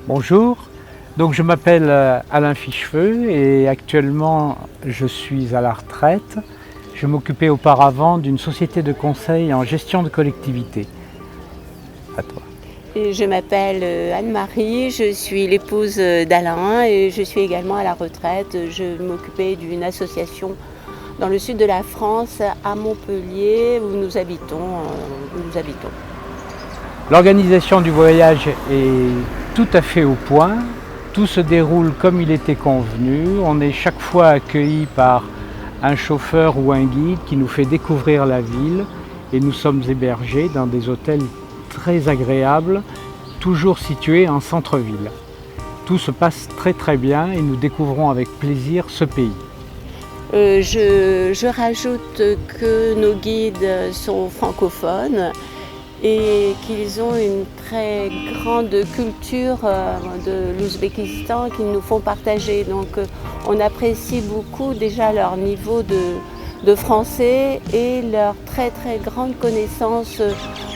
Bonjour, donc je m'appelle Alain Fichefeu et actuellement je suis à la retraite. Je m'occupais auparavant d'une société de conseil en gestion de collectivité. À toi. Et je m'appelle Anne-Marie, je suis l'épouse d'Alain et je suis également à la retraite. Je m'occupais d'une association dans le sud de la France, à Montpellier, où nous habitons. L'organisation du voyage est tout à fait au point. Tout se déroule comme il était convenu. On est chaque fois accueilli par un chauffeur ou un guide qui nous fait découvrir la ville et nous sommes hébergés dans des hôtels très agréables, toujours situés en centre-ville. Tout se passe très bien et nous découvrons avec plaisir ce pays. Je rajoute que nos guides sont francophones et qu'ils ont une très grande culture de l'Ouzbékistan qu'ils nous font partager. Donc on apprécie beaucoup déjà leur niveau de français et leur très grande connaissance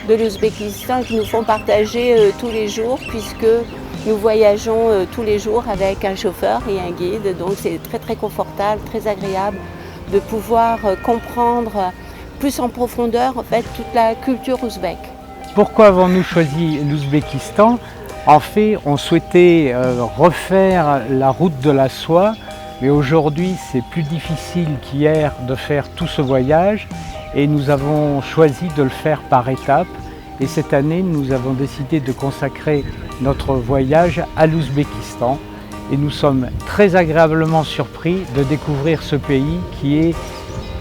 de l'Ouzbékistan qu'ils nous font partager tous les jours, puisque nous voyageons tous les jours avec un chauffeur et un guide. Donc c'est très confortable, très agréable de pouvoir comprendre plus en profondeur en fait toute la culture ouzbèque. Pourquoi avons-nous choisi l'Ouzbékistan? En fait, on souhaitait refaire la route de la soie, mais aujourd'hui c'est plus difficile qu'hier de faire tout ce voyage et nous avons choisi de le faire par étapes. Et cette année, nous avons décidé de consacrer notre voyage à l'Ouzbékistan et nous sommes très agréablement surpris de découvrir ce pays qui est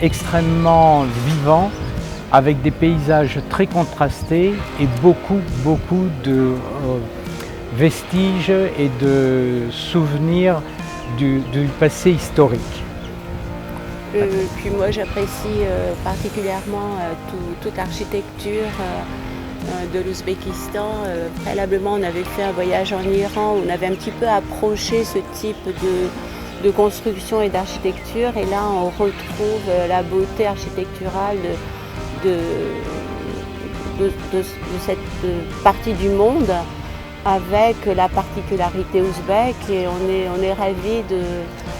extrêmement vivant, avec des paysages très contrastés et beaucoup de vestiges et de souvenirs du passé historique. Puis moi j'apprécie particulièrement toute l'architecture de l'Ouzbékistan. Préalablement on avait fait un voyage en Iran où on avait un petit peu approché ce type de construction et d'architecture, et là on retrouve la beauté architecturale de cette partie du monde avec la particularité ouzbèque, et on est ravis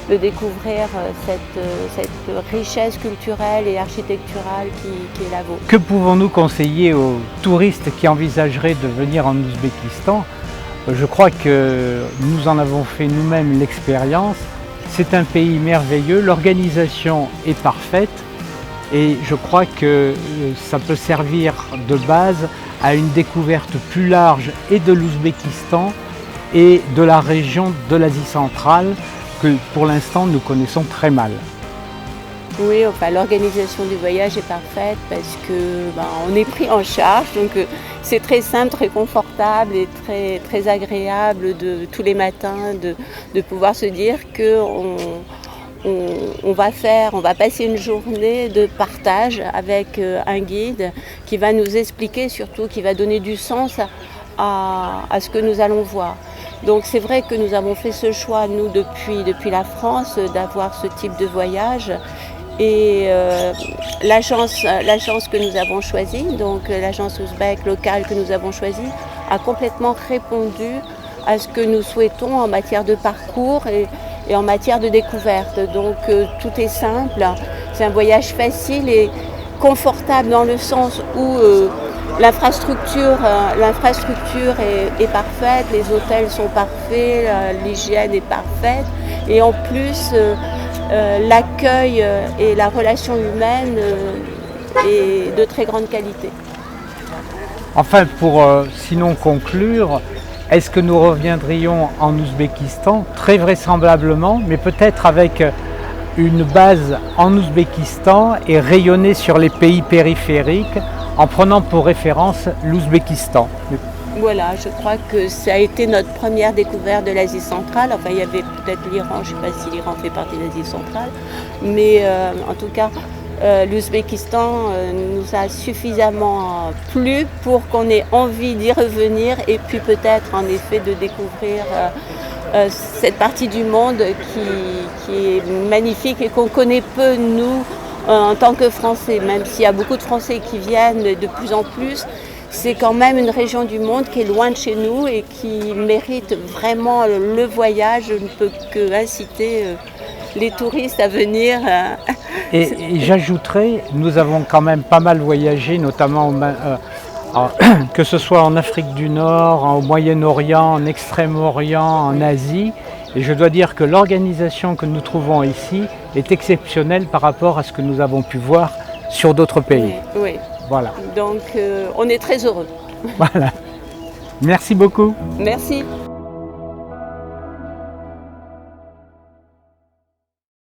de découvrir cette richesse culturelle et architecturale qui est la vôtre. Que pouvons-nous conseiller aux touristes qui envisageraient de venir en Ouzbékistan? Je crois que nous en avons fait nous-mêmes l'expérience. C'est un pays merveilleux, l'organisation est parfaite et je crois que ça peut servir de base à une découverte plus large et de l'Ouzbékistan et de la région de l'Asie centrale que pour l'instant nous connaissons très mal. Oui, enfin l'organisation du voyage est parfaite parce que on est pris en charge, donc c'est très simple, très confortable et très agréable de tous les matins de pouvoir se dire que on va passer une journée de partage avec un guide qui va nous expliquer, surtout qui va donner du sens à ce que nous allons voir. Donc c'est vrai que nous avons fait ce choix, nous, depuis la France, d'avoir ce type de voyage. Et l'agence que nous avons choisie, donc l'agence ouzbèque locale que nous avons choisie, a complètement répondu à ce que nous souhaitons en matière de parcours et en matière de découverte. Donc tout est simple, c'est un voyage facile et confortable dans le sens où l'infrastructure est parfaite, les hôtels sont parfaits, l'hygiène est parfaite, et en plus l'accueil et la relation humaine est de très grande qualité. Enfin, pour sinon conclure, est-ce que nous reviendrions en Ouzbékistan? Très vraisemblablement, mais peut-être avec une base en Ouzbékistan et rayonner sur les pays périphériques en prenant pour référence l'Ouzbékistan. Voilà, je crois que ça a été notre première découverte de l'Asie centrale. Enfin, il y avait peut-être l'Iran, je ne sais pas si l'Iran fait partie de l'Asie centrale, mais en tout cas, l'Ouzbékistan nous a suffisamment plu pour qu'on ait envie d'y revenir, et puis peut-être en effet de découvrir cette partie du monde qui est magnifique et qu'on connaît peu, nous, en tant que Français, même s'il y a beaucoup de Français qui viennent de plus en plus. c'est quand même une région du monde qui est loin de chez nous et qui mérite vraiment le voyage. Je ne peux que inciter les touristes à venir. Et j'ajouterais, nous avons quand même pas mal voyagé, notamment que ce soit en Afrique du Nord, au Moyen-Orient, en Extrême-Orient, en Asie. Et je dois dire que l'organisation que nous trouvons ici est exceptionnelle par rapport à ce que nous avons pu voir sur d'autres pays. Oui, oui. Voilà. Donc on est très heureux. Voilà. Merci beaucoup. Merci.